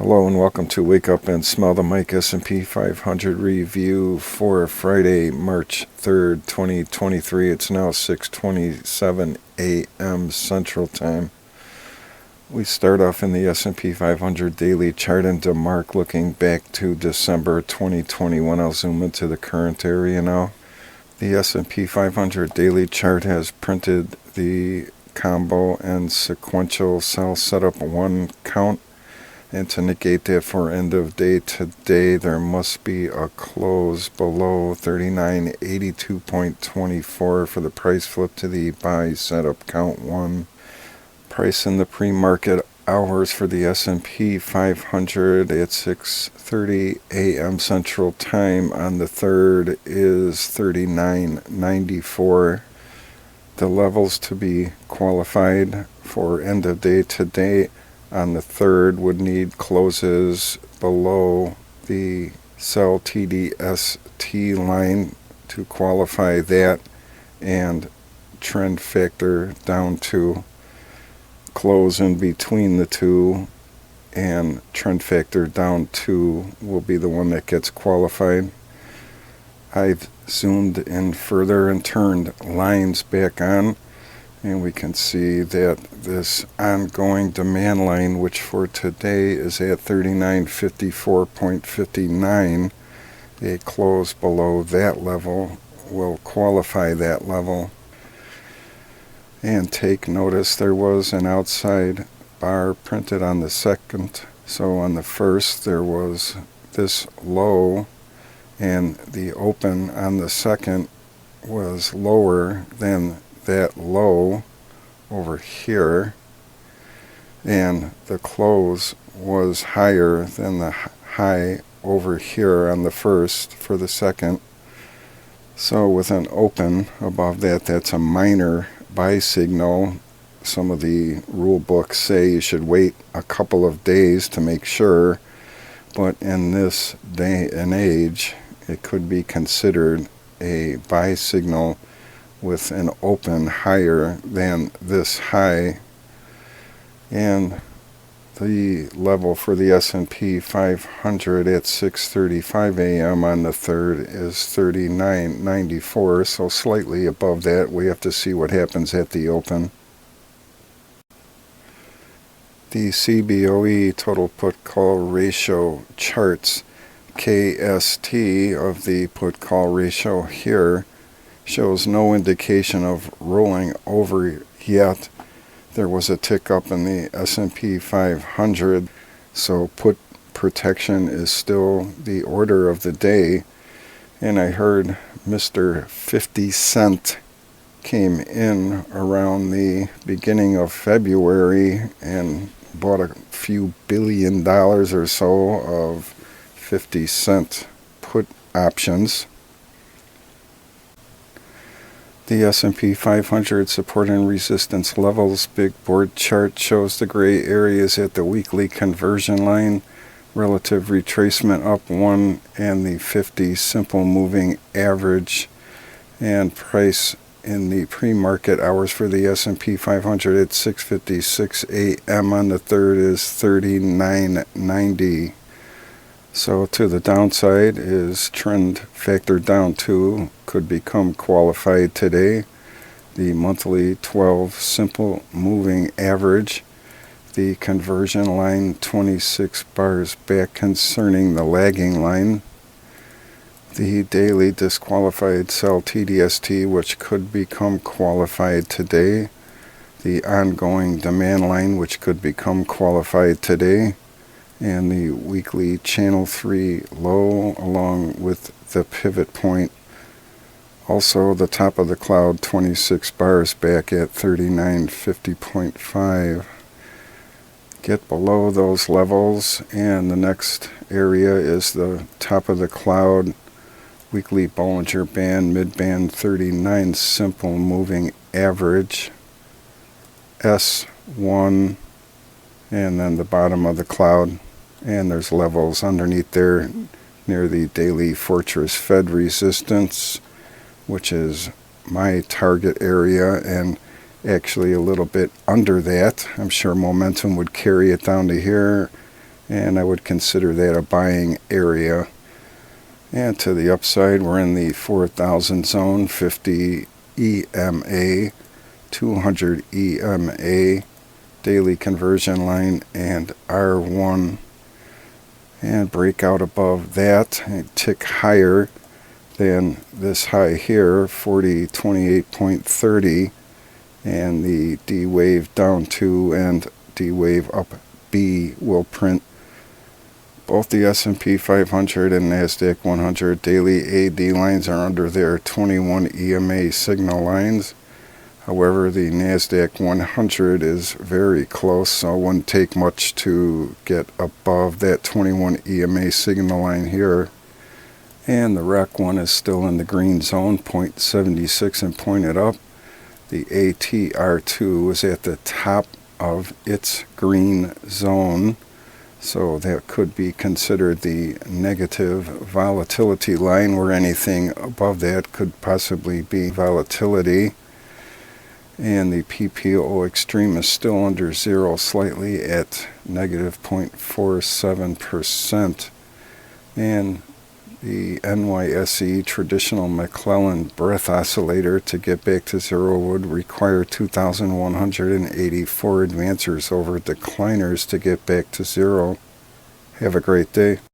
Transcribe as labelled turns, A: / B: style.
A: Hello and welcome to Wake Up and Smell the Mic S&P 500 review for Friday, March 3rd, 2023. It's now 6:27 a.m. Central Time. We start off in the S&P 500 daily chart in DeMark looking back to December 2021. I'll zoom into the current area now. The S&P 500 daily chart has printed the combo and sequential sell setup 1 count. And to negate that for end of day today, there must be a close below 3982.24 for the price flip to the buy setup count 1. Price in the pre-market hours for the S&P 500 at 6:30 a.m. Central Time on the 3rd is 39.94. The levels to be qualified for end of day today on the 3rd would need closes below the sell TDST line to qualify that, and trend factor down to close in between the two, and trend factor down to will be the one that gets qualified. I've zoomed in further and turned lines back on, and we can see that this ongoing demand line, which for today is at 3954.59, a close below that level will qualify that level. And take notice, there was an outside bar printed on the 2nd. So on the 1st there was this low, and the open on the 2nd was lower than that low over here, and the close was higher than the high over here on the 1st for the 2nd. So with an open above that, that's a minor buy signal. Some of the rule books say you should wait a couple of days to make sure, but in this day and age it could be considered a buy signal with an open higher than this high. And the level for the S&P 500 at 6:35 a.m. on the 3rd is 39.94, so slightly above that. We have to see what happens at the open. The CBOE total put call ratio charts, KST of the put call ratio here, shows no indication of rolling over yet. There was a tick up in the S&P 500, so put protection is still the order of the day. And I heard Mr. 50 Cent came in around the beginning of February and bought a few $billion or so of 50 Cent put options. The S&P 500 support and resistance levels big board chart shows the gray areas at the weekly conversion line, relative retracement up 1, and the 50 simple moving average. And price in the pre-market hours for the S&P 500 at 6:56 a.m. on the 3rd is 39.90. So to the downside is trend factor down to could become qualified today. The monthly 12 simple moving average, the conversion line 26 bars back concerning the lagging line, the daily disqualified sell TDST, which could become qualified today, the ongoing demand line, which could become qualified today, and the weekly channel 3 low along with the pivot point. Also the top of the cloud 26 bars back at 3950.5. Get below those levels, and the next area is the top of the cloud weekly Bollinger Band mid-band 39 simple moving average S1, and then the bottom of the cloud. And there's levels underneath there near the daily Fortress Fed resistance, which is my target area, and actually a little bit under that. I'm sure momentum would carry it down to here, and I would consider that a buying area. And to the upside, we're in the 4,000 zone, 50 EMA, 200 EMA, daily conversion line, and R1. And break out above that, and tick higher than this high here, 4028.30, and the D wave down 2 and D wave up B will print. Both the S&P 500 and NASDAQ 100 daily AD lines are under their 21 EMA signal lines. However, the NASDAQ 100 is very close, so it wouldn't take much to get above that 21 EMA signal line here. And the REC 1 is still in the green zone, 0.76 and pointed up. The ATR2 is at the top of its green zone, so that could be considered the negative volatility line, where anything above that could possibly be volatility. And the PPO extreme is still under zero, slightly at negative 0.47%. And the NYSE traditional McClellan breath oscillator to get back to zero would require 2,184 advancers over decliners to get back to zero. Have a great day.